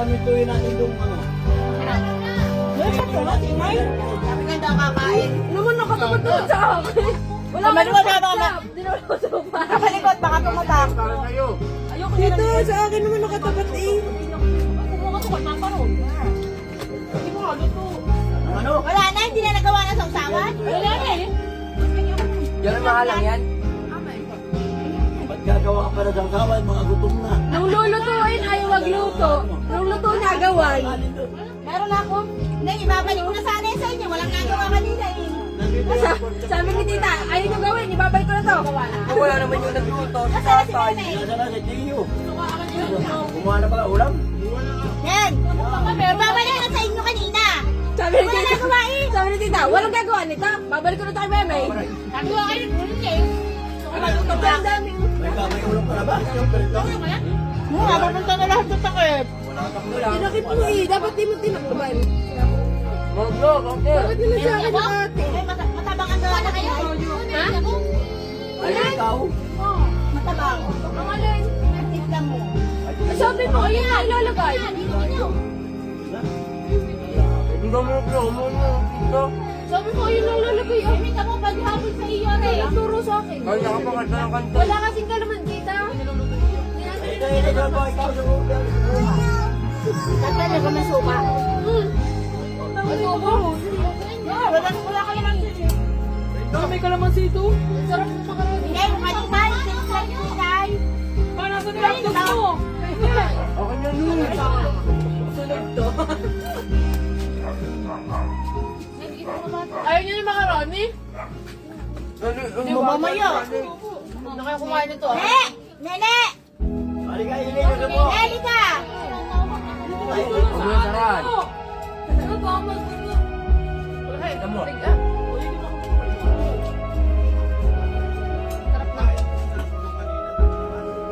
kami tuloy natin yung ano. Sabi nga daw kakain. Naman nakatapat doon sa akin. Wala ka Malikot, nang tama. dinuluto pa. Nakalikot, baka tumatak. Ayoko dito, sa akin naman nakatapat eh. Ano? Wala na, hindi na nagawa ng sausawan. Wala na eh. Yan ang mahalang yan. Ba't gagawa ka pa na ng kaway, mga gutom na? Nung lulutuin, ayaw magluto. Nung luto na gaway. Meron na ako. Hindi, ibabalik ko na sana yun sa inyo. Walang nagawa kanina eh. Sabi ni tita, ayaw nyo gawin, ibabalik ko na to. Kung wala naman yung nagluto, si Nasaan na si tatay. Meme? Nasa na si Tiyo. Kumuha na pala ulam? Yan. Ibabalik na sa inyo kanina. Sabi ni Wala tita, nagawa eh. sabi ni tita, walang gagawa nito. Babalik ko na to kay Meme. Sabi ko kayo, nagulong eh. Ang daming May ulam ka na ba? Mapunta na lahat sa takip. Pinakip mo eh, dapat di mo tinakban. Maglog, okay. Bakit nila sa akin Ako? ate? Eh, matabang ang gawa na kayo. Ha? Ay, ikaw. Matabang. Ang alin? Ang timpla mo. Sabi mo, ayun na ilalagay. Hindi ka maglog, ito. Sabi mo, ayun na ilalagay. Ay, Hindi ka mo paghapon sa iyo may eh. nagturo sa akin. Ay, nakapakanta ng kanta. Wala kasing kalaman dita. Ikaw ba? Ikaw sa ulam. Tatali ko na suka. Ano? Wala ka naman. May kalamansi ito. Sarap ng makaroni. Hindi, maliman. Sinay. Para sa laptop mo. Okay na nun. Sunog to. Ayaw niyo ng makaroni? Mamaya. Ano kaya kumain nito? Ne! Nene! Halika, iligo na mo. Nene ka! Pagmamasaran. Ano ba? Magbuto. Ito mo.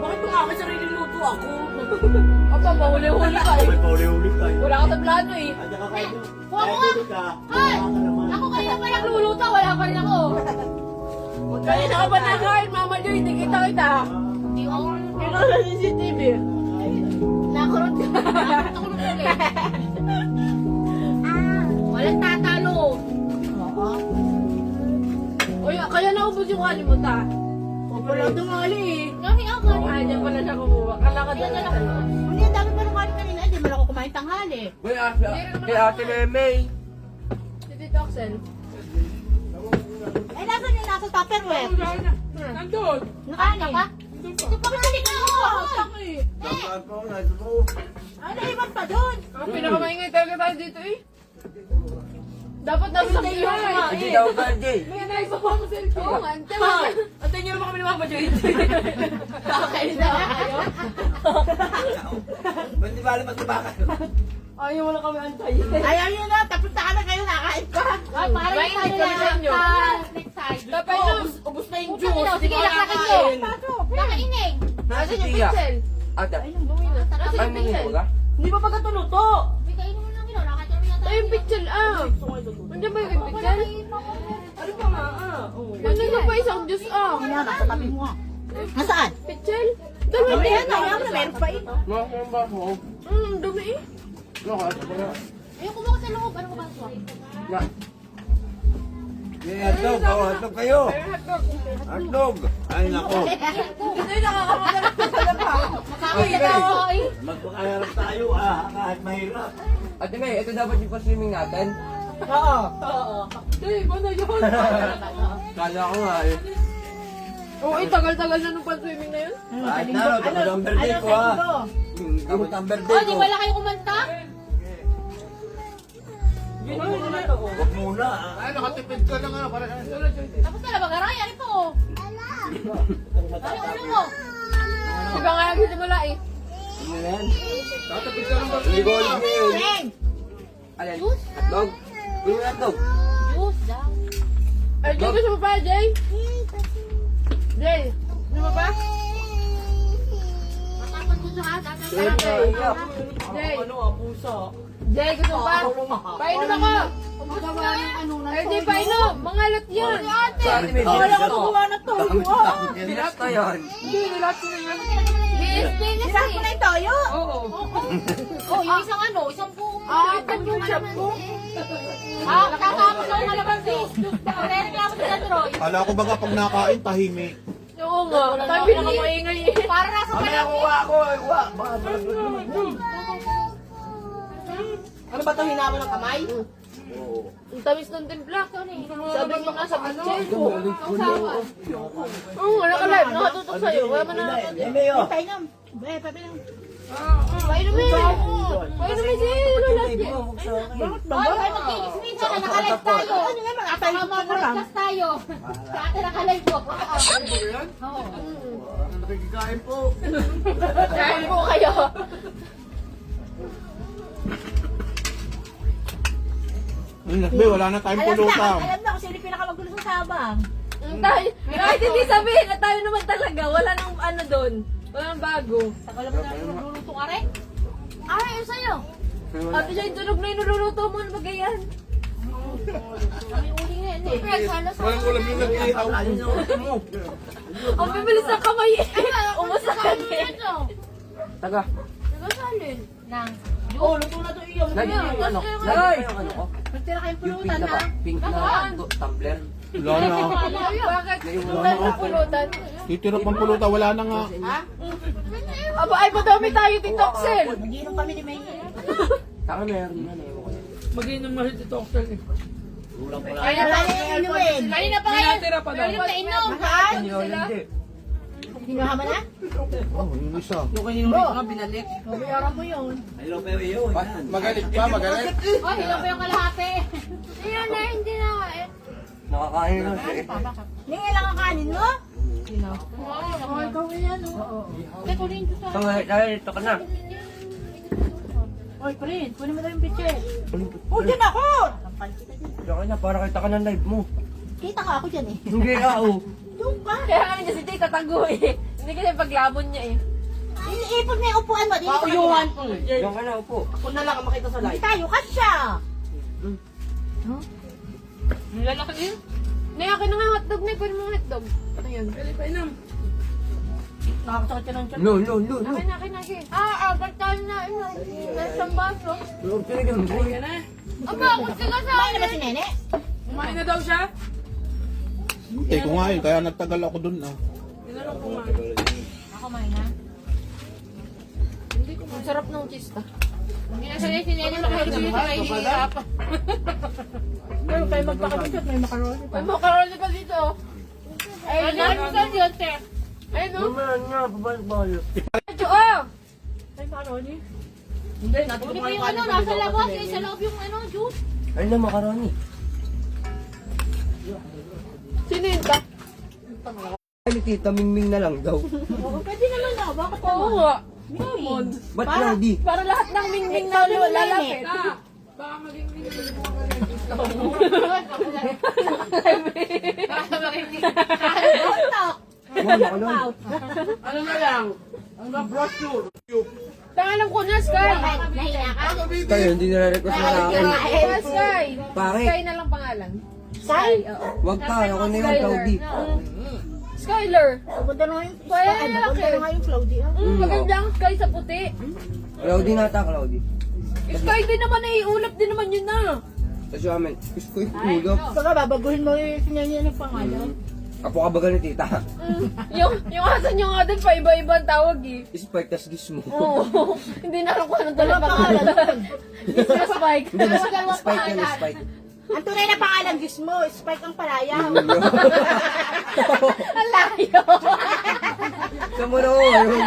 Bakit kung akin sarili luto ako? Apa, mahuli-huli ka eh. May pauli-uli tayo. Wala ka tablado eh. At saka kayo. Kuha mo Kahit nga. hindi ka, Ay! kuha ka naman. Ako kanina pa nagluluto, wala pa rin ako. Kaya na ka ba nakain, Mama Joy? Hindi kita. Hindi ako. Ikaw sa CCTV. Nakurot ka. Nakurot ka ulit. Walang tatalo. Uy, kaya naubos yung kali mo ta. Wala dumali eh. Kami ako. Ay, diyan pala siya kumuha. Kala ka Kaya dala na lang. Hindi, ang dami pa nung kanin kanina. Hindi mo lang ako kumain tanghali. Uy, kay ate Meme. Si Tito Axel. Eh, nasan yung nasa Tupperware? Nandun. Nakain ka pa? Ito pa kasi ka ako. Saan ko, nasa ko. Ay, naiwan pa doon. Pinakamaingay talaga tayo dito eh. Dapat namin sa iyo Hindi daw birthday. May naiba pa ako sa cellphone. Oo nga, antayin niyo naman kami ni Mama Joy. Kakain na kayo. Ba't di ba alam magtabakan? Ayaw wala kami antayin. Ayaw nyo na. Tapos na ka na kayo. Nakain ka. Ay, parang Mainit tayo kami sa inyo. Next time. Dapat Ubus na yung juice. juice. Sige, laklakin ko. Nakainig. Nasa Asan yung tiya. pinsel? Ate, Asan yung ano yung pinsel? baga? Hindi pa pagkatuluto. Hindi, kainin mo lang ginaw. Nakatira mo yata. Ay, yung pinsel Nandiyan ba yung pinsel? Ano pa nga Nandiyan na pa isang juice Yan, nasa tabi mo. Nasaan? Pinsel? Dalawa Yan, yan ayaw mo na. Meron pa eh. Nakakang ba ako? Dumi eh. Ayun, kumuha sa loob. Ano ko ba ito? Hotdog, hotdog kayo. Hotdog. Ay, nako. Hindi nakakamadala sa lapa. Makakita ako eh. Magpakaharap tayo, kahit mahirap. Ate May, ito dapat yung pa-swimming natin. Oo. Hindi, ba na yun? Kala ko nga eh. Oo, tagal-tagal na nung pan-swimming na yun. Kahit na, tapos ang birthday ko ha. Tapos ang birthday Oh, di ko. wala kayo kumanta? Huwag muna. Ay, nakatipid ka na nga. Para Tapos na lang mag-aray. Ano po? Ano ulo mo? Di ba nga nagsimula eh? Ano yan? nakatipid ka lang ba? Ligol yun. Beng! Alin? Hotdog? Yung hotdog? Juice daw. Ay, Jay, gusto mo pa, Jay? Jay, gusto mo pa? Matapos ko sa hata. Jay. Jay, gusto mo pa? Painom ako. Magawa ng ano na Ay, di painom. Mangalat yan. Sa Ate May, Wala ka gumawa na to. Pilat na yan. Hindi, nilat ko na yan. Hindi, Sirahan ko na yung toyo. Oo. Oh, yung isang ano, isang buong. Ito yung chop ko. Tatapos lang malabas eh. Nagreklamo sila Troy. Kala ko baga pag nakain, tahimik. Oo nga. Sabi na maingay eh. Para nasa Kami kanya. ang uwa ko, uwa. Baka Ano ba ito hinama ng kamay? Oo. Ang tamis ng timpla. Sabi mo nga sa kitchen. Oo, wala ka live. Nakatutok sa'yo. Wala man na. Emeo. Painom. Pabilang. Painumin. Painumin si Lola. Ay, magkikismin ka na, nakalive tayo. Ano nga, mga tayo mag-broadcast tayo. Dati nakalive po. Oo. Nakikikain po. Kain po kayo. Be, wala na tayong pulutan. Alam na kung sino yung pinakamagulo sa sabang. Kahit hindi sabihin na tayo naman talaga. Wala nang ano doon. Wala nang bago. Saka alam mo na magluluto ka rin? Ay, yung sa'yo. Ate siya yung tunog na yung niluluto mo. Ano ba ganyan? May uli nga yan eh. Walang ulam yung nag-ihaw. Ang bibilis ng kamay eh. Umusakan eh. Taga. Nang. Oh, luto na to iyo. Lagi yung ano. Lagi yung ano ko. Magtira kayong Yung pulutan pink na ha. pink na tumbler. Wala na. Bakit? Wala na ako. Pulutan. Titira pang pulutan, wala na nga. Aba, ay madami tayo titoxel. Mag-inom kami ni May. Saka meron na na yung Mag-inom mahal titoxel eh. Ulang pala. Kaya na tayo inumin. Kanina pa kayo. Tira pa daw. Inom. Haan. hindi. Kinuha mo na? Oh, yung isa. Bayaran mo yun. Ay, Lopeo yun. yan. Magalit pa, magalit. Oh, ilan pa yung kalahati? Iyan na, hindi na kain. Nakakain na siya eh. Hindi lang ang kanin mo? Ay, gawin yan. Kaya kunin ko sa... So, dito ka na. Oy, Prince, kunin mo daw yung picture. Oh, dyan ako! Dito ka na, para kita ka ng live mo. Kita ka ako dyan eh. Hindi ka, oh. Doon ka. Kaya nga niya si Tay tatago eh. Hindi kasi paglabon niya eh. Iniipon mo yung upuan mo. Pauyuhan ko. Diyan ka na, upo. Ako na lang ang makita sa Hindi tayo kasya. Nilalaki din. Nay, akin na nga hotdog na. Pwede mo hotdog. Ayan. Pwede pa inam. Nakakasakit ka ng tiyan. No, no, no, no. Akin na, akin na. Akin. Apat tayo na. Nasang baso. Lord, talagang boy. Aba, ako sila sa Kumain na ba si Nene? Kumain na daw siya? Hintay ko nga yun, kaya nagtagal ako dun ah. Ako kumain na. Ang sarap ng cheese ta. Hindi na sanay si Nene makahihirap. Pero kayo magpakabit may macaroni pa. May macaroni pa dito. Ay, ano sa yun, te? Ay, no? Naman nga, babalik-balik. Medyo, oh! May macaroni? Hindi, natin Hindi pa yung ano, nasa labas eh. Sa loob yung ano, juice. Ay na, macaroni. Sino yun ta? Ay, ni Tita Mingming na lang daw. Pwede naman daw. Bakit Oo naman? nga. Mimon. Ba't Cloudy? Para lahat ng mingming na lalapit. Baka maging mingming mo Ano na lang? Ang brochure. Tangan ko na, Sky. Nahiya ka? Tayo, hindi nare-request na akin. Sky. Pare. Sky na lang pangalan. Sai? Oo. Wag pa, ako na yung Cloudy. Skyler. Pupunta na nga yung... Pwede Ay, na pupunta na nga yung Cloudy ah. Maganda ang Sky sa puti. Cloudy nata, Cloudy. Sky din naman, naiulap din naman yun na. Tapos yung amin, gusto ko yung tulog. Saka babaguhin mo yung sinyanyi ng pangalan. Apo ka baga ni Tita. Yung asan yung nga din, pa-iba-iba ang tawag eh. Spike, tas gis mo. Oo. Hindi na alam kung anong talaga pangalan. Mr. Spike. Hindi, Spike yan, Spike. Ang tunay na pangalan, Diyos mo, Spike ang palaya. Ang layo. Sa mo na ako, ayun.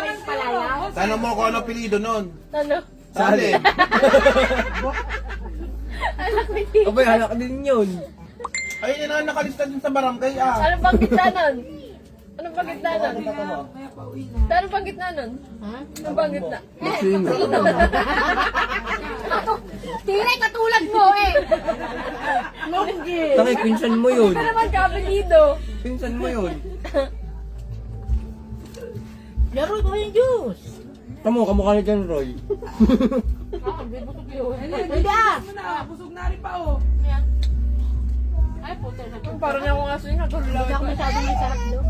Ang palaya. Tanong mo kung ano apelido nun. Ano? Sali. Anak ni Tito. Abay, anak din yun. Ayun yun ang nakalista din sa barangay ah. Anong pang gitna nun? Anong pang gitna nun? Anong pang gitna nun? Anong pang gitna? Sino? Tiray, katulad mo eh. Taki, pinsan mo yun. Ano naman kapilido? Pinsan mo yun. Laro ko yung juice. Tamo, kamukha ni John Roy. Hindi ah. Ay, puto na. Parang niya akong aso yung natulog. Hindi ako masyadong masarap doon.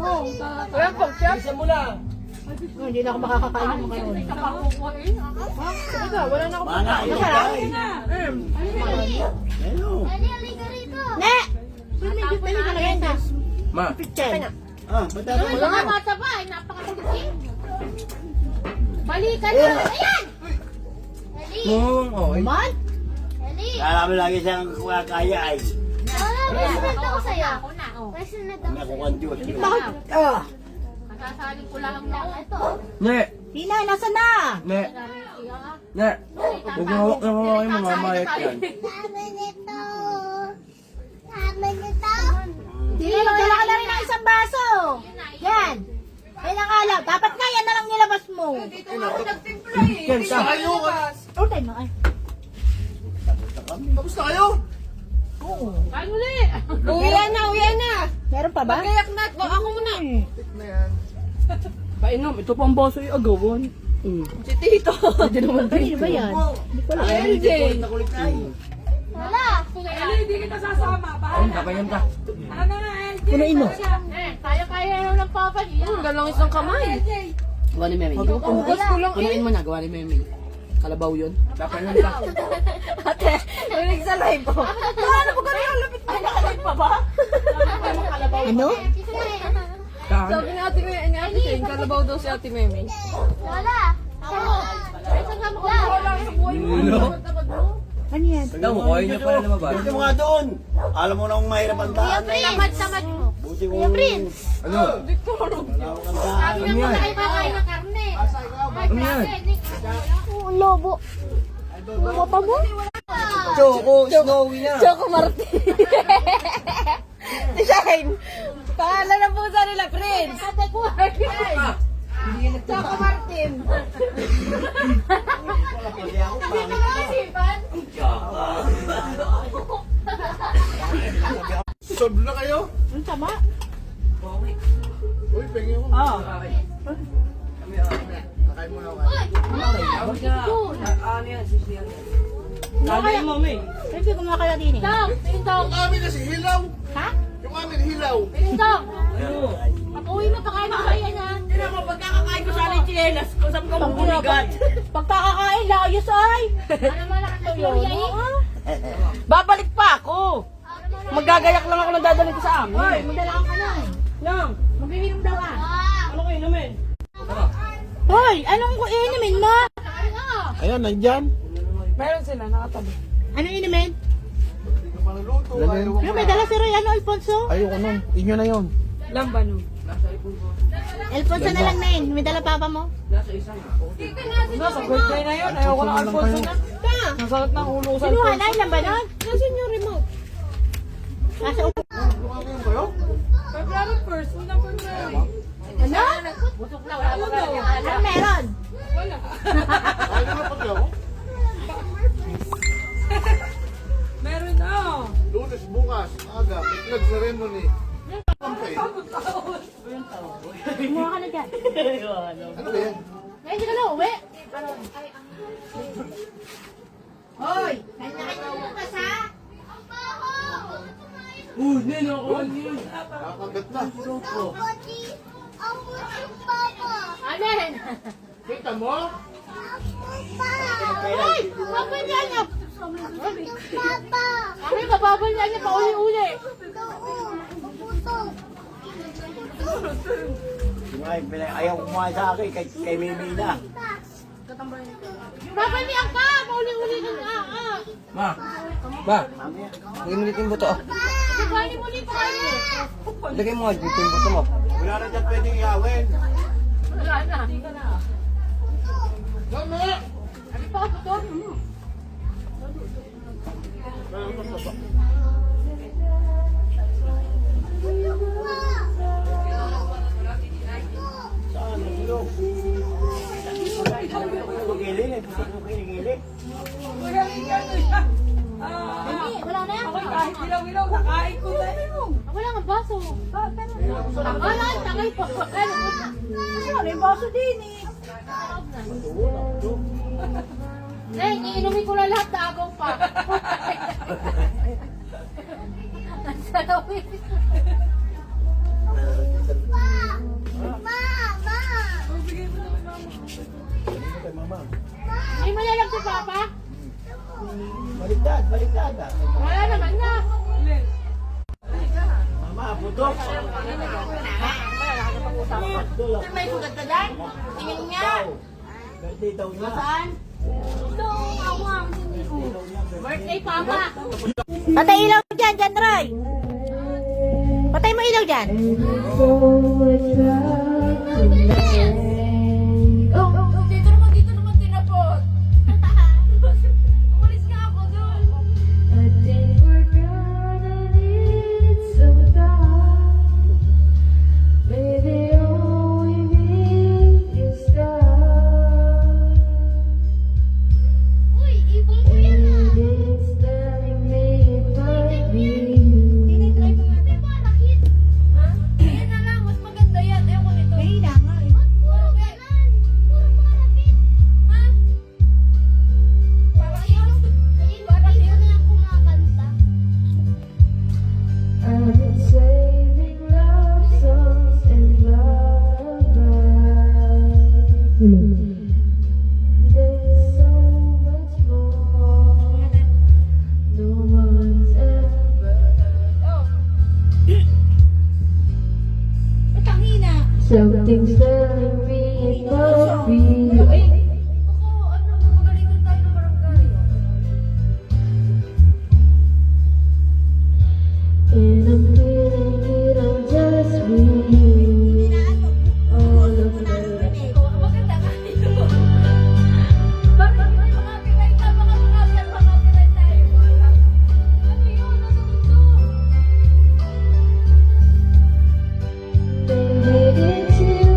Wala pang chef. Isa mo lang. Hindi na ako makakakain ng mga yun. Sige na, wala na ako. Mana, ayaw Masarap. kain. Ayun. Ne! Medyo pwede ka na yan ha. Ma. Pitchen. Ah, matapos. Wala nga mata pa. Ay, napakasakit. Balikan na. Ayan! Ngawang okay. Man? Kala mo lagi siyang kaya ay. Ako na. Oh. Kami ako kan Diyos. Bakit? Ah. Kasasaling ko lang na ito. Ne. Tina, nasa na? Ne. Ne. Huwag mo hawak na mga kayo, mamamayat yan. Tina, magdala ka na rin ng isang baso. Yan. Yan ang alaw. Dapat nga yan na lang nilabas mo. Yan, ta. Okay na ay. Tapos na kayo? Kain muli. Uwian na. Meron pa ba? Kayak na. Ako muna. Na yan. Painom. Ito pang baso yung agawan. Si Tito. Hindi naman. Kanino ba yan? Hindi ko alam. LJ. Wala. Hindi kita sasama. Ayun, kapayan ka. Ano na, LJ? Punuin mo. Kaya na ng papa niya. Ang galang isang kamay. Gawa ni Meme. Pumugas ko lang Punuin mo na, gawa ni Meme. Kalabaw yun. Kapayan ka. Ate, narinig sa live ko. Ano ba ganun ang lapit na nakalive pa ba? Ano? Kaan. Sabi ni Ate Meme, ni Ate Jane, kalabaw daw si Ate Meme. Wala. Ano? Ano yan? Ikaw, kaya niya pala lumabas. Buti mo nga doon. Alam mo na kung mahirap ang daan. Tamad mo. Buti mo. Ano? Wala akong ang daan. Ano yan? Kakain ng karne. Ano yan? Lobo. Lobo pa mo? Choco, snowy na. Choco Martin. Design. Pangalan ng pusa nila, Prince. Choco Martin. Hindi ako pangit. Solve na kayo? Ang sama. Uy, pengi mo. Nakain mo na ako. Ano yan, sisiyan. Sabi mo, May. Kasi kumakaya din eh. Yung amin kasi hilaw. Ha? Yung amin hilaw. Ano? Pag-uwi mo, pakain mo kaya na. Pagkakakain ko sana yung chinelas ko, sabi ko mabuligat. Pagkakakain, layos ay. Ano mo lang ang Gloria eh? Babalik pa ako. Magagayak lang ako ng dadalhin ko sa amin. Hoy, magdala ka na eh. Lang. Magbibinong daw ah. Ano kayo naman? Hoy, anong inumin mo? Ayan, nandyan. Meron sila, nakatabi. Anong inumin? Maluto. Ano, may dala si Roy, ano, Alfonso? Ayoko nun. Inyo na yun. Lamba no. Alfonso na lang na yun. May dala papa mo? Nasa birthday na yun. Ayoko na Alfonso na. Nasakit ng ulo ko sa Sinuha Alfonso. na yun lang ba nun? Nasaan yung remote? Nasa upo. February 1st. Unang February. Ano? Busok na. Wala pa ba? Ano meron? Wala. Ay, nakapag ako. Meron na. Lunes, bukas, aga, flag ceremony. Kumuha ka na dyan. Ano ba yan? Ngayon, hindi ka na uwi. Hoy, kanya-kanya bukas ha? Nino ko yun. Nakakagat na. Amen. Kita mo? Hoy, babal niya niya. Kami, bababal niya niya pauli-uli. Ayaw kumain sa akin kay Mimi na. Babal niya ka, pauli-uli ka nga. Ma. Ma. Lagay mo dito yung buto. Bali mo dito kayo. Lagay mo nga dito yung buto mo. Wala na dyan pwedeng iawin. Wala na. Tama! Ano pa ito? Saan? Nagulog. Gilid, ay puso ko gilid. Wala na yan. Kahit ilaw-ilaw, nakain ko na. Wala nga baso. Wala, tangay pa. Ano yung baso din eh. Iinumin ko na lahat na agaw pa. Ay, malalag si Papa? Baliktad, baliktad. Wala naman na. Mama, putok. May sugat ka dyan? Tingin niya. Birthday daw niya. Saan? Ito, awang. Birthday, Papa. Patay ilaw dyan, dyan, Roy. Patay mo ilaw dyan. Dito naman tinapot. Umalis nga ako doon. Uy, ibong ko yan ah. Tinitry ko nga. Di ba, rakit? Ha? Yan na lang, mas maganda yan. Ewan ko nito. Mahina nga eh. Puro ganan. Puro mga rakit. Ha? Parang yun. Parang yun na yung kumakanta. Something's telling me it must be you. Ay, ako, ano, magagalitan tayo ng barangay. And I'm feeling it, I'm just with you. All of my Maganda nga ito. Bakit may mga pinay ka, mga pinay tayo? Wala. Ano yun? Ano ito? Maybe it's you,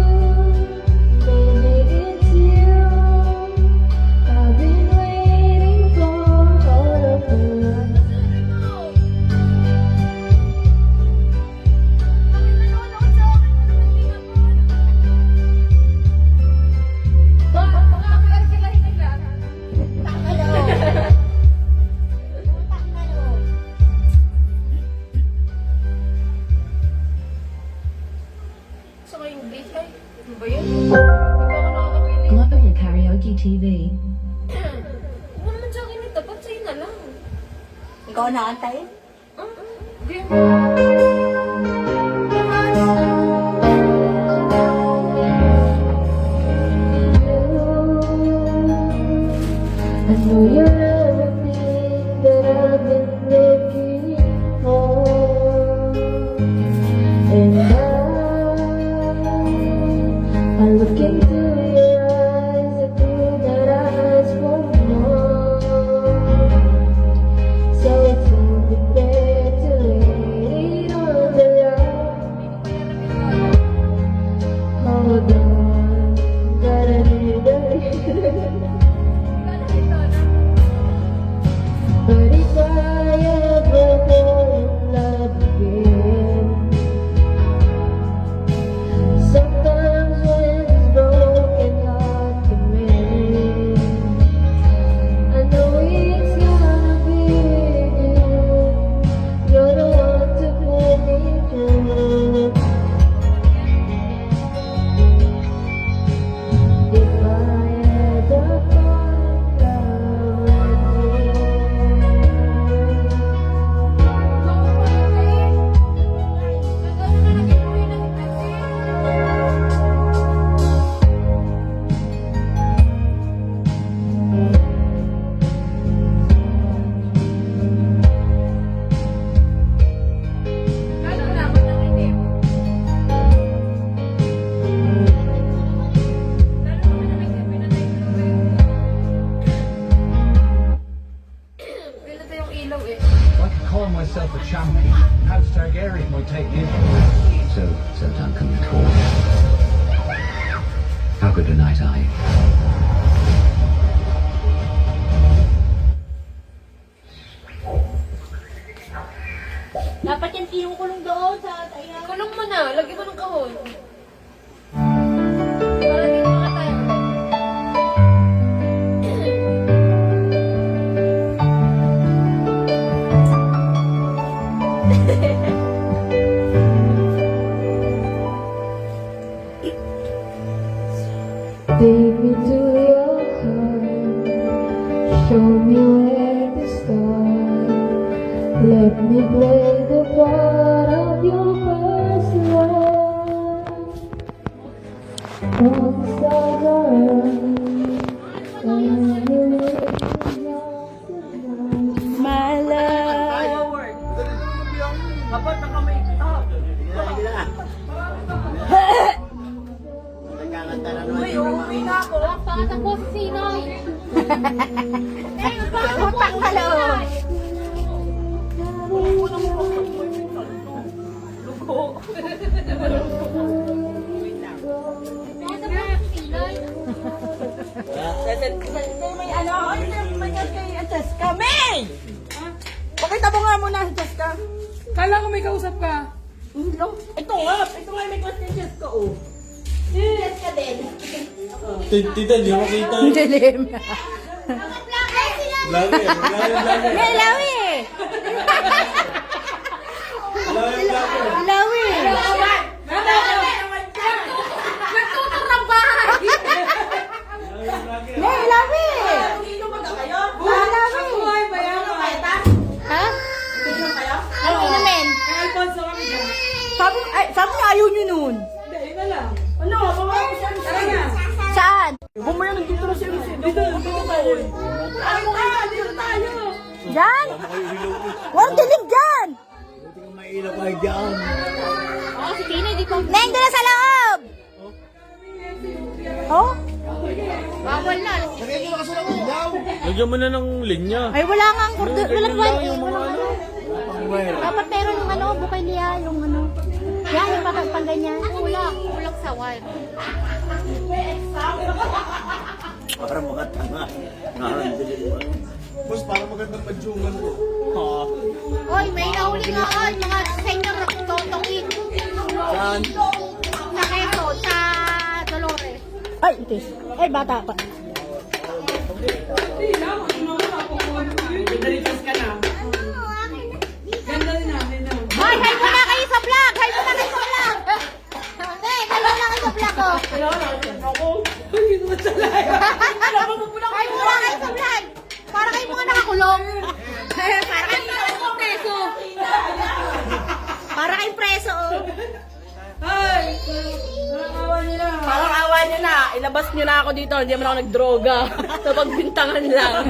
maybe it's you. I've been waiting for all of my life. Global Karaoke TV. Huwag naman sa akin ito, ba't sa'yo na lang? Ikaw na antayin? I know you're everything that I've been looking for, and I look into your eyes, I feel that I ask for more. So it's only fair to lay it on the line. Hold on, gotta need a But if I ever fall in love again, sometimes when this broken heart can mend, I know it's gonna be with you. You're the one to pull me through. If I ever fall in love again. I can call myself a champion. House Targaryen might take me. So Duncan the Tall. How good a night are you? Dapat yan kinukulong doon sa ayan. Kulong mo na, lagyan mo ng kahon. Para di makatayo. Pangat ang boss si Sinoy. Utang na loob. Pangat ang boss si Sinoy. May ano, may kay Cheska. May! Pakita mo nga muna si Cheska. Kala ko may kausap ka. Ito nga may kay Cheska, oh. Cheska din. Tita, di mo kita. Ang dilim. Lagi. May lawi! Lawi! Nagtutok ng bahay. May lawi! Ha? Ano inumin? Sabi niya ayaw niyo nun. Saan? Bumaya nandito na siya. Dito tayo. Diyan? Walang dilim dyan! May ilaw kayo dyan. Oh, si Tina, di ko. Neng, doon na sa loob! Oh? Bawal na. Lagyan mo na ng linya. Ay, wala nga ang kurdo. Walang wire. yung mga ano. Dapat meron yung ano, bukay niya, yung ano. Yan, yung pang ganyan. Kulang sa wire. Para makatanga. Nakaramdali mo. Boss, para magandang padyungan ko. Hoy, may nahuli nga on. Mga senior totongin. Saan? Sa Quezon, sa Dolores. Ay, itis. Ay, bata pa. Hoy, hay muna kayo sa vlog! Hay muna kayo sa vlog! Hindi, hay muna kayo sa vlog, oh. Hay muna kayo sa vlog! Para kayo mga nakakulong. Para kayo preso. Para kayong preso, oh. Parang awa niyo na. Ilabas niyo na ako dito. Hindi naman ako nagdroga. Sa pagbintangan lang.